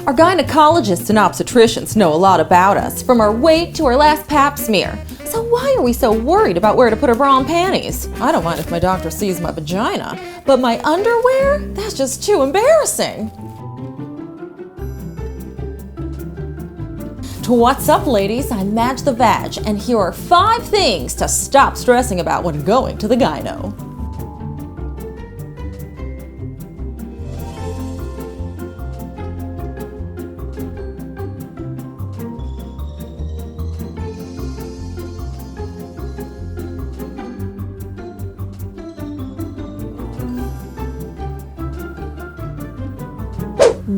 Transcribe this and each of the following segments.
Our gynecologists and obstetricians know a lot about us, from our weight to our last pap smear. So why are we so worried about where to put our bra and panties? I don't mind if my doctor sees my vagina, but my underwear? That's just too embarrassing. What's up, ladies? I'm Madge the Vag, and here are 5 things to stop stressing about when going to the gyno.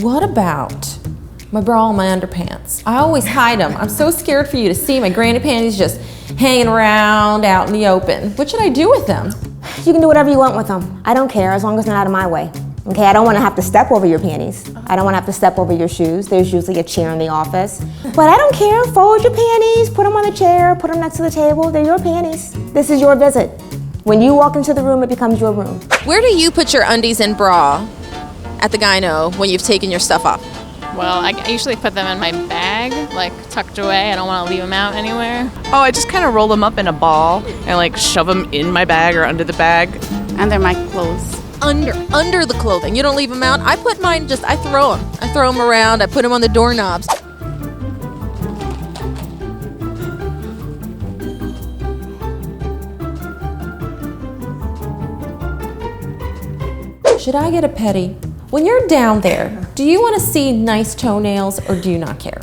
What about my bra and my underpants? I always hide them. I'm so scared for you to see my granny panties just hanging around out in the open. What should I do with them? You can do whatever you want with them. I don't care, as long as they're not out of my way. Okay, I don't want to have to step over your panties. I don't want to have to step over your shoes. There's usually a chair in the office. But I don't care. Fold your panties, put them on the chair, put them next to the table. They're your panties. This is your visit. When you walk into the room, it becomes your room. Where do you put your undies and bra at the gyno when you've taken your stuff off? Well, I usually put them in my bag, like tucked away. I don't want to leave them out anywhere. Oh, I just kind of roll them up in a ball and like shove them in my bag or under the bag. Under my clothes. Under the clothing. You don't leave them out? I put mine I throw them. I throw them around. I put them on the doorknobs. Should I get a pedi? When you're down there, do you want to see nice toenails or do you not care?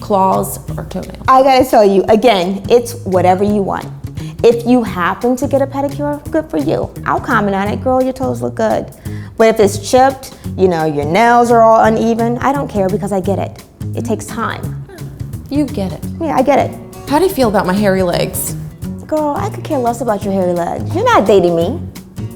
Claws or toenails? I gotta tell you, again, it's whatever you want. If you happen to get a pedicure, good for you. I'll comment on it, girl, your toes look good. But if it's chipped, you know, your nails are all uneven, I don't care because I get it. It takes time. You get it. Yeah, I get it. How do you feel about my hairy legs? Girl, I could care less about your hairy legs. You're not dating me.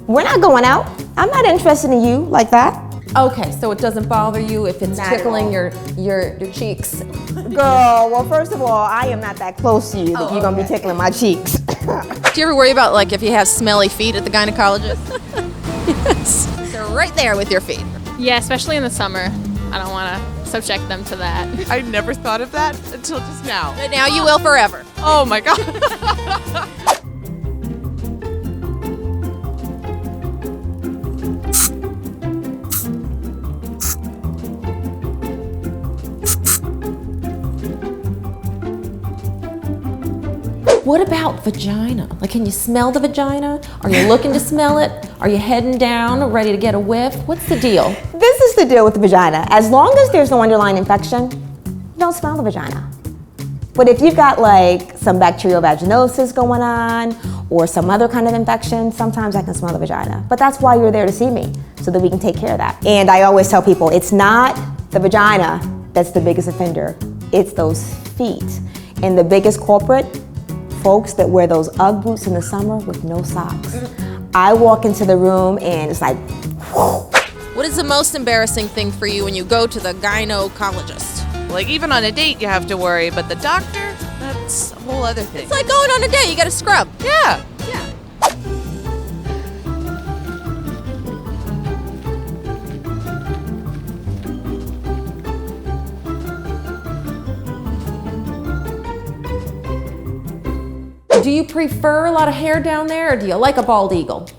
We're not going out. I'm not interested in you like that. Okay, so it doesn't bother you if it's Not at tickling all. your cheeks? Girl, well, first of all, I am not that close to you that you're gonna be tickling my cheeks. Do you ever worry about like if you have smelly feet at the gynecologist? Yes. They're right there with your feet. Yeah, especially in the summer. I don't want to subject them to that. I never thought of that until just now. But now you will forever. Oh my God. What about vagina? Like, can you smell the vagina? Are you looking to smell it? Are you heading down, ready to get a whiff? What's the deal? This is the deal with the vagina. As long as there's no underlying infection, you don't smell the vagina. But if you've got like some bacterial vaginosis going on or some other kind of infection, sometimes I can smell the vagina. But that's why you're there to see me, so that we can take care of that. And I always tell people, it's not the vagina that's the biggest offender, it's those feet. And the biggest culprit, folks that wear those Ugg boots in the summer with no socks. I walk into the room and it's like, whoa. What is the most embarrassing thing for you when you go to the gynecologist? Like even on a date you have to worry, but the doctor, that's a whole other thing. It's like going on a date, you gotta scrub. Yeah. Do you prefer a lot of hair down there, or do you like a bald eagle?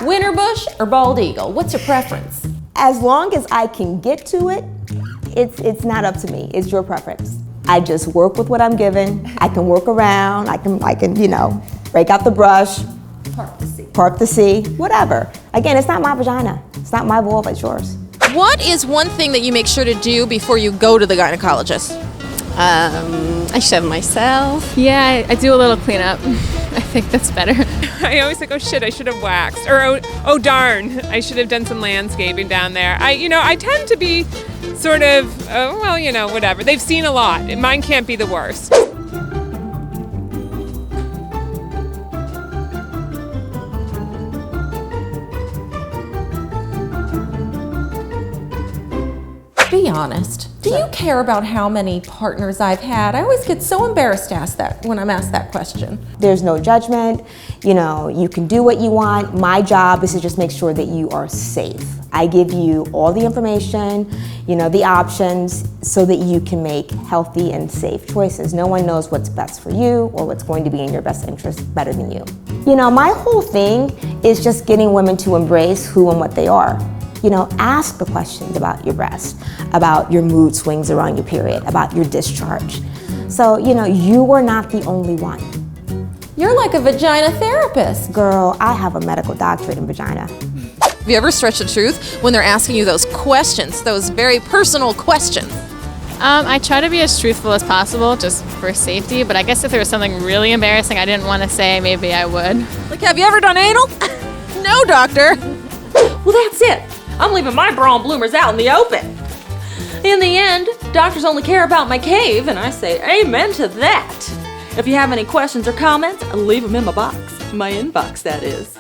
Winter bush or bald eagle? What's your preference? As long as I can get to it, it's not up to me. It's your preference. I just work with what I'm given. I can work around. I can, you know, break out the brush, park the C, whatever. Again, it's not my vagina. It's not my vulva. It's yours. What is one thing that you make sure to do before you go to the gynecologist? I shave myself. Yeah, I do a little cleanup. I think that's better. I always think, oh shit, I should have waxed. Or oh darn, I should have done some landscaping down there. I tend to be sort of, whatever. They've seen a lot. Mine can't be the worst. Be honest. Do you care about how many partners I've had? I always get so embarrassed to ask that when I'm asked that question. There's no judgment. You know, you can do what you want. My job is to just make sure that you are safe. I give you all the information, you know, the options, so that you can make healthy and safe choices. No one knows what's best for you or what's going to be in your best interest better than you. You know, my whole thing is just getting women to embrace who and what they are. You know, ask the questions about your breast, about your mood swings around your period, about your discharge. So, you know, you are not the only one. You're like a vagina therapist. Girl, I have a medical doctorate in vagina. Have you ever stretched the truth when they're asking you those questions, those very personal questions? I try to be as truthful as possible just for safety, but I guess if there was something really embarrassing I didn't want to say, maybe I would. Like, have you ever done anal? No, doctor. Well, that's it. I'm leaving my bra and bloomers out in the open. In the end, doctors only care about my cave, and I say amen to that. If you have any questions or comments, leave them in my box. My inbox, that is.